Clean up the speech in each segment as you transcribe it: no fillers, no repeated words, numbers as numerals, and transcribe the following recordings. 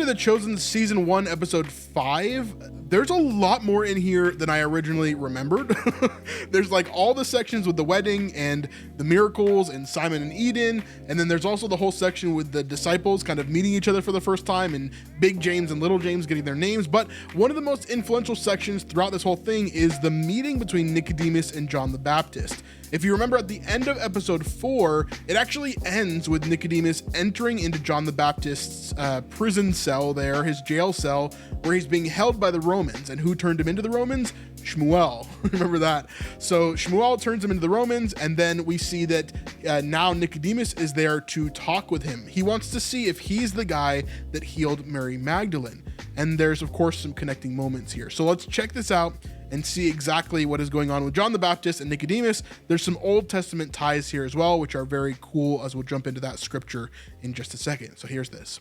The Chosen Season 1, Episode 5, there's a lot more in here than I originally remembered. There's like all the sections with the wedding and the miracles and Simon and Eden, and then there's also the whole section with the disciples kind of meeting each other for the first time and Big James and Little James getting their names. But one of the most influential sections throughout this whole thing is the meeting between Nicodemus and John the Baptist. If you remember, at the end of episode 4, it actually ends with Nicodemus entering into John the Baptist's prison cell there, his jail cell, where he's being held by the Romans. And who turned him into the Romans? Shmuel. Remember that? So Shmuel turns him into the Romans, and then we see that now Nicodemus is there to talk with him. He wants to see if he's the guy that healed Mary Magdalene. And there's, of course, some connecting moments here. So let's check this out and see exactly what is going on with John the Baptist and Nicodemus. There's some Old Testament ties here as well, which are very cool, as we'll jump into that scripture in just a second. So here's this.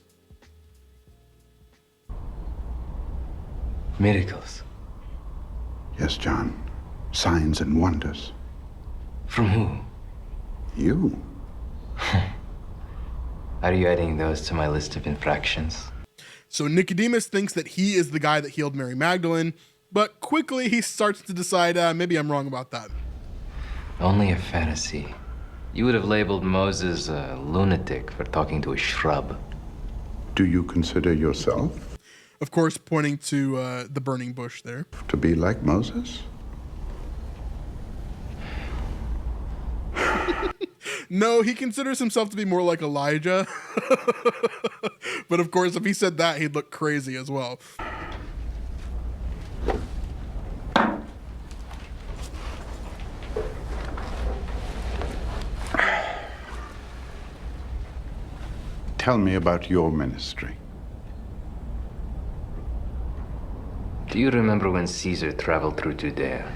Miracles. Yes, John. Signs and wonders. From who? You. Are you adding those to my list of infractions? So Nicodemus thinks that he is the guy that healed Mary Magdalene, but quickly he starts to decide, maybe I'm wrong about that. Only a Pharisee. You would have labeled Moses a lunatic for talking to a shrub. Do you consider yourself Of course, pointing to the burning bush there. to be like Moses? No, he considers himself to be more like Elijah. But of course, if he said that, he'd look crazy as well. Tell me about your ministry. Do you remember when Caesar traveled through Judea?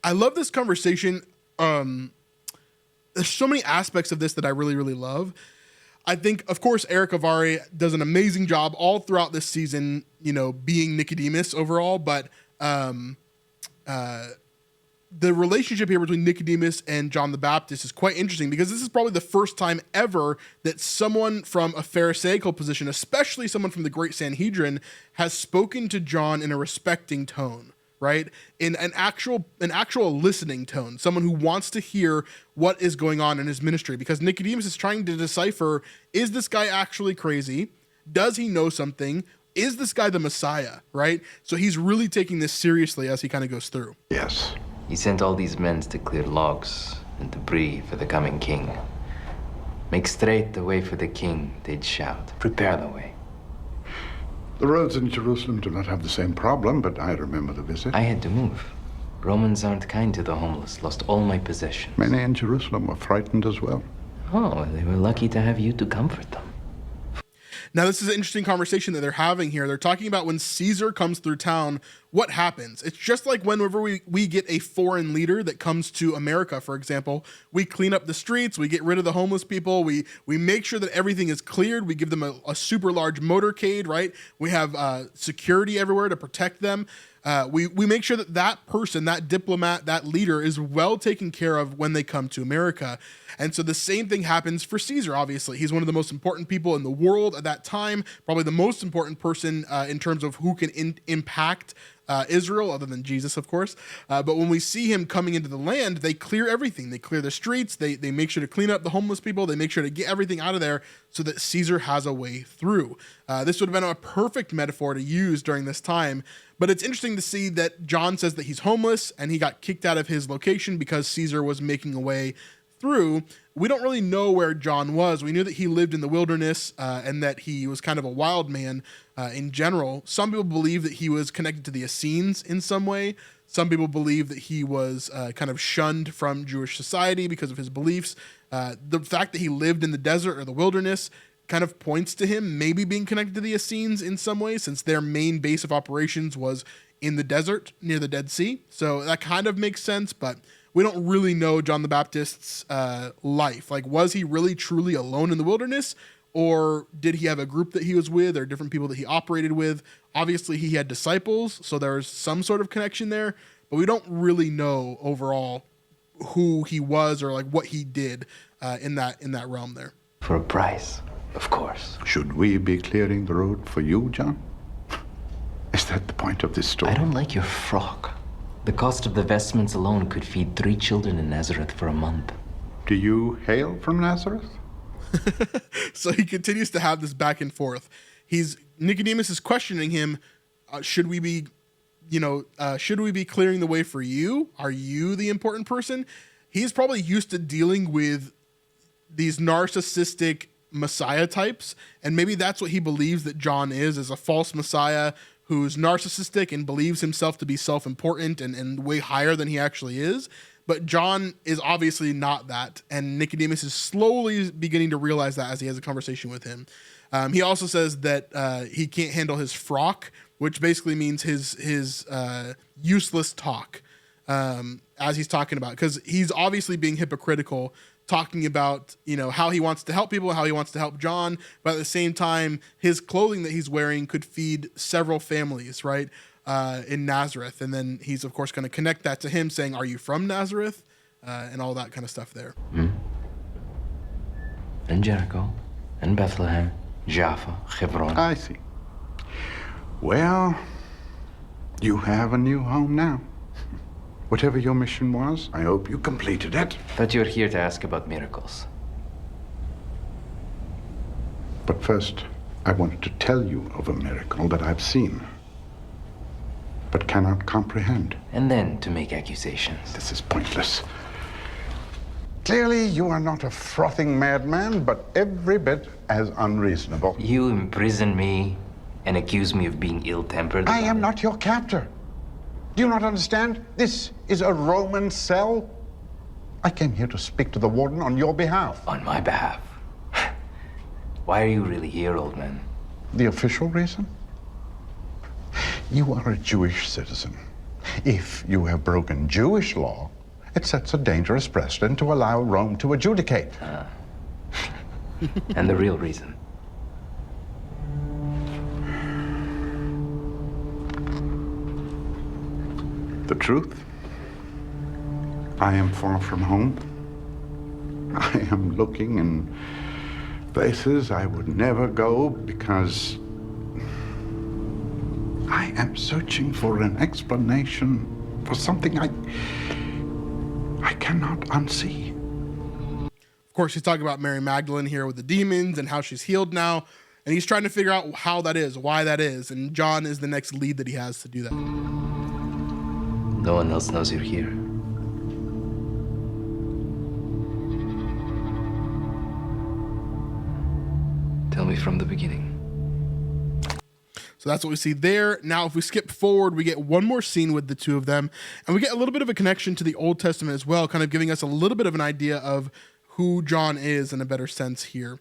I love this conversation. There's so many aspects of this that I really, really love. I think, of course, Eric Avari does an amazing job all throughout this season, you know, being Nicodemus overall, but the relationship here between Nicodemus and John the Baptist is quite interesting, because this is probably the first time ever that someone from a Pharisaical position, especially someone from the Great Sanhedrin, has spoken to John in a respecting tone, right? In an actual listening tone, someone who wants to hear what is going on in his ministry, because Nicodemus is trying to decipher, is this guy actually crazy? Does he know something? Is this guy the Messiah, right? So he's really taking this seriously as he kind of goes through. Yes. He sent all these men to clear logs and debris for the coming king. Make straight the way for the king, they'd shout. Prepare the way. The roads in Jerusalem do not have the same problem, but I remember the visit. I had to move. Romans aren't kind to the homeless. Lost all my possessions. Many in Jerusalem were frightened as well. Oh, they were lucky to have you to comfort them. Now, this is an interesting conversation that they're having here. They're talking about when Caesar comes through town, what happens? It's just like whenever we get a foreign leader that comes to America, for example, we clean up the streets, we get rid of the homeless people, we make sure that everything is cleared, we give them a super large motorcade, right? We have security everywhere to protect them. We make sure that that person, that diplomat, that leader is well taken care of when they come to America. And so the same thing happens for Caesar, obviously. He's one of the most important people in the world at that time, probably the most important person in terms of who can impact Israel, other than Jesus, of course. But when we see him coming into the land, they clear everything. They clear the streets. They make sure to clean up the homeless people. They make sure to get everything out of there so that Caesar has a way through. This would have been a perfect metaphor to use during this time. But it's interesting to see that John says that he's homeless and he got kicked out of his location because Caesar was making a way through. We don't really know where John was. We knew that he lived in the wilderness and that he was kind of a wild man in general. Some people believe that he was connected to the Essenes in some way. Some people believe that he was kind of shunned from Jewish society because of his beliefs. The fact that he lived in the desert or the wilderness kind of points to him maybe being connected to the Essenes in some way, since their main base of operations was in the desert near the Dead Sea. So that kind of makes sense, but we don't really know John the Baptist's life. Like, was he really truly alone in the wilderness, or did he have a group that he was with, or different people that he operated with? Obviously, he had disciples, so there's some sort of connection there, but we don't really know overall who he was or like what he did in that realm there. For a price. Of course. Should we be clearing the road for you, John? Is that the point of this story? I don't like your frock. The cost of the vestments alone could feed 3 children in Nazareth for a month. Do you hail from Nazareth? So he continues to have this back and forth. Nicodemus is questioning him. Should we be clearing the way for you? Are you the important person? He's probably used to dealing with these narcissistic Messiah types, and maybe that's what he believes that John is a false Messiah who's narcissistic and believes himself to be self-important and way higher than he actually is. But John is obviously not that, and Nicodemus is slowly beginning to realize that as he has a conversation with him. He also says that he can't handle his frock, which basically means his useless talk as he's talking about, because he's obviously being hypocritical, talking about, how he wants to help people, how he wants to help John, but at the same time, his clothing that he's wearing could feed several families, right, in Nazareth. And then he's, of course, going to connect that to him saying, are you from Nazareth? And all that kind of stuff there. And Jericho, and Bethlehem, Jaffa, Hebron. I see. Well, you have a new home now. Whatever your mission was, I hope you completed it. Thought you were here to ask about miracles. But first, I wanted to tell you of a miracle that I've seen, but cannot comprehend. And then to make accusations. This is pointless. Clearly, you are not a frothing madman, but every bit as unreasonable. You imprison me and accuse me of being ill-tempered. I am not your captor. Do you not understand? This is a Roman cell. I came here to speak to the warden on your behalf. On my behalf? Why are you really here, old man? The official reason? You are a Jewish citizen. If you have broken Jewish law, it sets a dangerous precedent to allow Rome to adjudicate. And the real reason? The truth? I am far from home. I am looking in places I would never go because I am searching for an explanation for something I cannot unsee. Of course, he's talking about Mary Magdalene here with the demons and how she's healed now. And he's trying to figure out how that is, why that is. And John is the next lead that he has to do that. No one else knows you're here. Tell me from the beginning. So that's what we see there. Now, if we skip forward, we get one more scene with the two of them, and we get a little bit of a connection to the Old Testament as well, kind of giving us a little bit of an idea of who John is in a better sense here.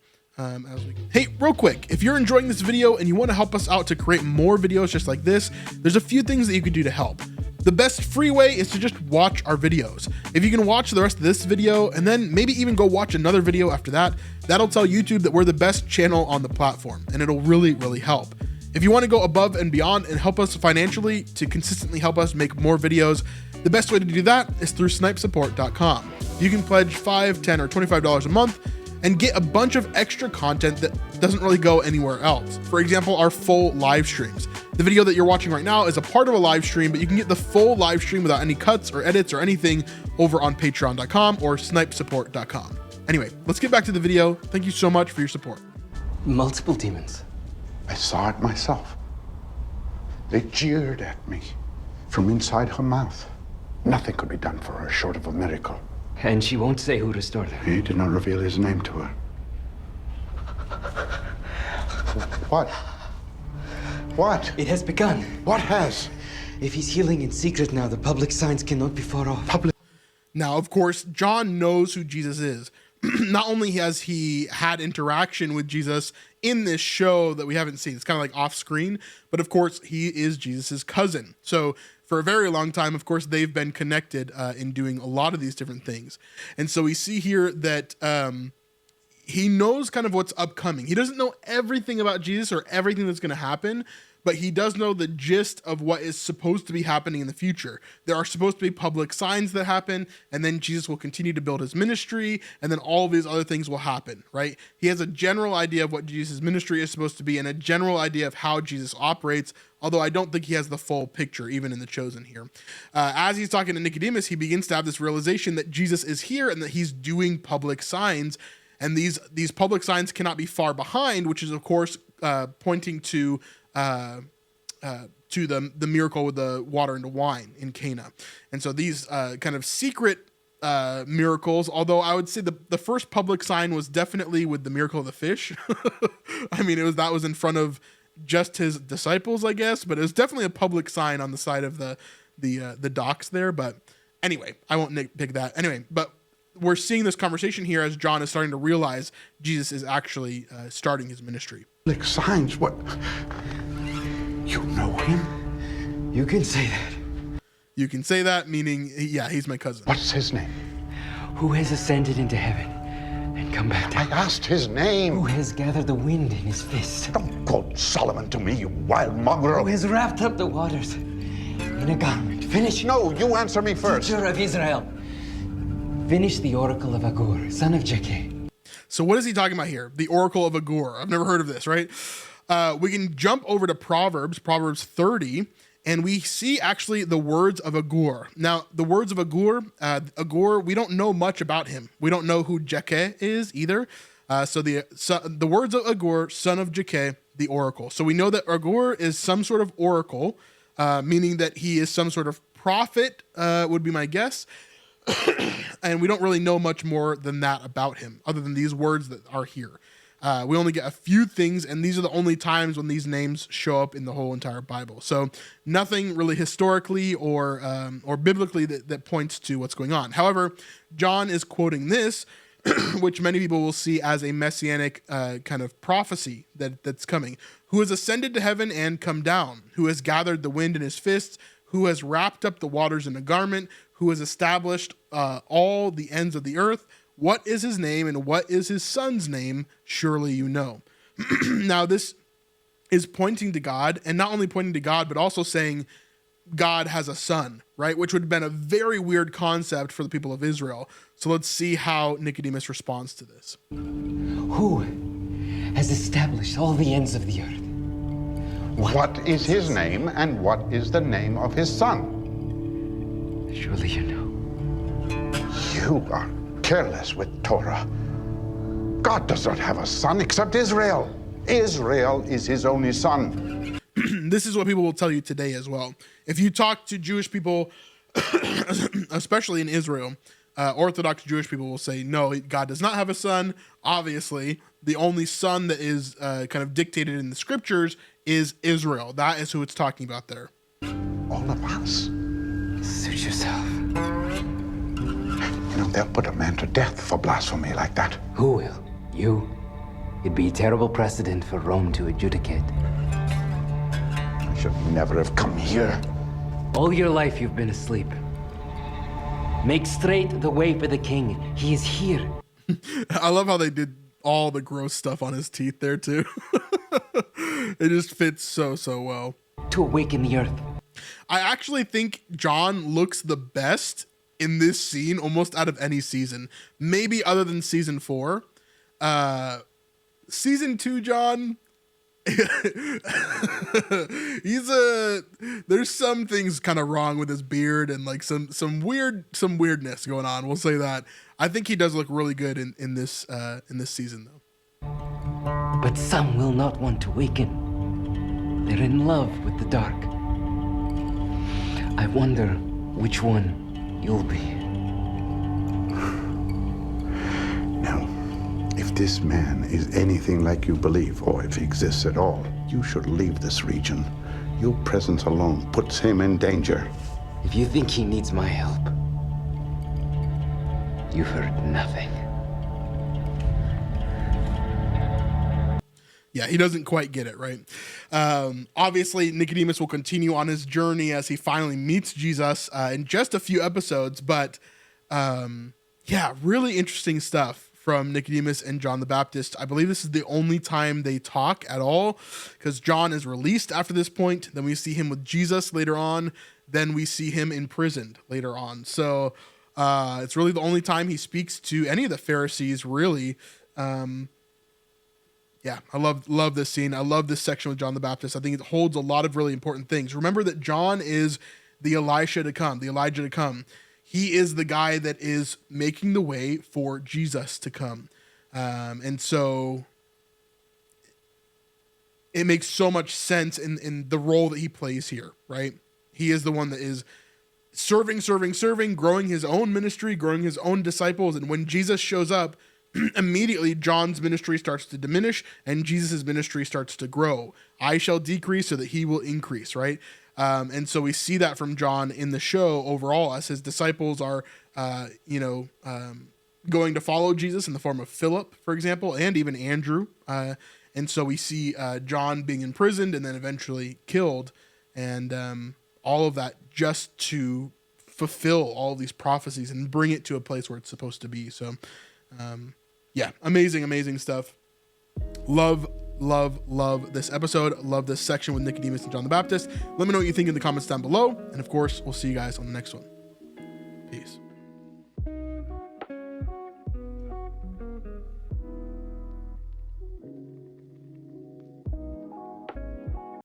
Hey, real quick, if you're enjoying this video and you want to help us out to create more videos just like this, there's a few things that you could do to help. The best free way is to just watch our videos. If you can watch the rest of this video and then maybe even go watch another video after that, that'll tell YouTube that we're the best channel on the platform, and it'll really, really help. If you want to go above and beyond and help us financially to consistently help us make more videos, the best way to do that is through SnipesSupport.com. You can pledge $5, $10, or $25 a month and get a bunch of extra content that doesn't really go anywhere else. For example, our full live streams. The video that you're watching right now is a part of a live stream, but you can get the full live stream without any cuts or edits or anything over on Patreon.com or SnipesSupport.com. Anyway, let's get back to the video. Thank you so much for your support. Multiple demons. I saw it myself. They jeered at me from inside her mouth. Nothing could be done for her short of a miracle. And she won't say who restored her. He did not reveal his name to her. What? What? It has begun. What has? If he's healing in secret now, the public signs cannot be far off. Now, of course, John knows who Jesus is. Not only has he had interaction with Jesus in this show that we haven't seen, it's kind of like off screen, but of course he is Jesus's cousin. So for a very long time, of course, they've been connected in doing a lot of these different things. And so we see here that he knows kind of what's upcoming. He doesn't know everything about Jesus or everything that's going to happen, but he does know the gist of what is supposed to be happening in the future. There are supposed to be public signs that happen, and then Jesus will continue to build his ministry, and then all of these other things will happen, right? He has a general idea of what Jesus' ministry is supposed to be and a general idea of how Jesus operates, although I don't think he has the full picture, even in The Chosen here. As he's talking to Nicodemus, he begins to have this realization that Jesus is here and that he's doing public signs, and these public signs cannot be far behind, which is, of course, pointing to the miracle with the water into wine in Cana. And so these kind of secret miracles, although I would say the first public sign was definitely with the miracle of the fish. I mean, that was in front of just his disciples, I guess, but it was definitely a public sign on the side of the docks there. But anyway, I won't nitpick that. Anyway, but we're seeing this conversation here as John is starting to realize Jesus is actually starting his ministry. Like signs, what? You know him? You can say that. You can say that, meaning, yeah, he's my cousin. What's his name? Who has ascended into heaven and come back I down? asked his name. Who has gathered the wind in his fist? Don't quote Solomon to me, you wild mongrel. Who has wrapped up the waters in a garment? Finish. No, you answer me first. Teacher of Israel. Finish the oracle of Agur, son of Jakeh. So what is he talking about here? The Oracle of Agur. I've never heard of this, right? We can jump over to Proverbs 30, and we see actually the words of Agur. Now, the words of Agur, we don't know much about him. We don't know who Jakeh is either. So the words of Agur, son of Jakeh, the oracle. So we know that Agur is some sort of oracle, meaning that he is some sort of prophet, would be my guess. And we don't really know much more than that about him, other than these words that are here. We only get a few things, and these are the only times when these names show up in the whole entire Bible. So nothing really historically or biblically that points to what's going on. However, John is quoting this, which many people will see as a messianic kind of prophecy that's coming. Who has ascended to heaven and come down? Who has gathered the wind in his fists? Who has wrapped up the waters in a garment? Who has established all the ends of the earth? What is his name and what is his son's name? Surely you know. Now, this is pointing to God, and not only pointing to God, but also saying God has a son, right? Which would have been a very weird concept for the people of Israel. So let's see how Nicodemus responds to this. Who has established all the ends of the earth? What is his name and what is the name of his son? Surely you know. You are careless with Torah. God does not have a son except Israel. Israel is his only son. This is what people will tell you today as well. If you talk to Jewish people, especially in Israel, Orthodox Jewish people will say, no, God does not have a son. Obviously, the only son that is kind of dictated in the scriptures is Israel. That is who it's talking about there. All of us. Suit yourself. You know, they'll put a man to death for blasphemy like that. Who will? You? It'd be a terrible precedent for Rome to adjudicate. I should never have come here. All your life you've been asleep. Make straight the way for the king. He is here. I love how they did all the gross stuff on his teeth there too. It just fits so well. To awaken the earth. I actually think John looks the best in this scene almost out of any season. Maybe other than season 4. Season 2, John, there's some things kind of wrong with his beard and like some weirdness going on. We'll say that. I think he does look really good in this season though. But some will not want to waken. They're in love with the dark. I wonder which one you'll be. Now, if this man is anything like you believe, or if he exists at all, you should leave this region. Your presence alone puts him in danger. If you think he needs my help, you've heard nothing. Yeah, he doesn't quite get it, right? Obviously, Nicodemus will continue on his journey as he finally meets Jesus in just a few episodes. But yeah, really interesting stuff from Nicodemus and John the Baptist. I believe this is the only time they talk at all, because John is released after this point. Then we see him with Jesus later on. Then we see him imprisoned later on. So it's really the only time he speaks to any of the Pharisees, really. Yeah, I love this scene. I love this section with John the Baptist. I think it holds a lot of really important things. Remember that John is the Elijah to come. He is the guy that is making the way for Jesus to come. And so it makes so much sense in the role that he plays here, right? He is the one that is serving, growing his own ministry, growing his own disciples. And when Jesus shows up, immediately John's ministry starts to diminish and Jesus' ministry starts to grow. I shall decrease so that he will increase, right? And so we see that from John in the show overall, as his disciples are, going to follow Jesus in the form of Philip, for example, and even Andrew. And so we see John being imprisoned and then eventually killed, and all of that just to fulfill all these prophecies and bring it to a place where it's supposed to be. So, yeah, amazing stuff. Love this episode. Love this section with Nicodemus and John the Baptist. Let me know what you think in the comments down below. And of course, we'll see you guys on the next one. Peace.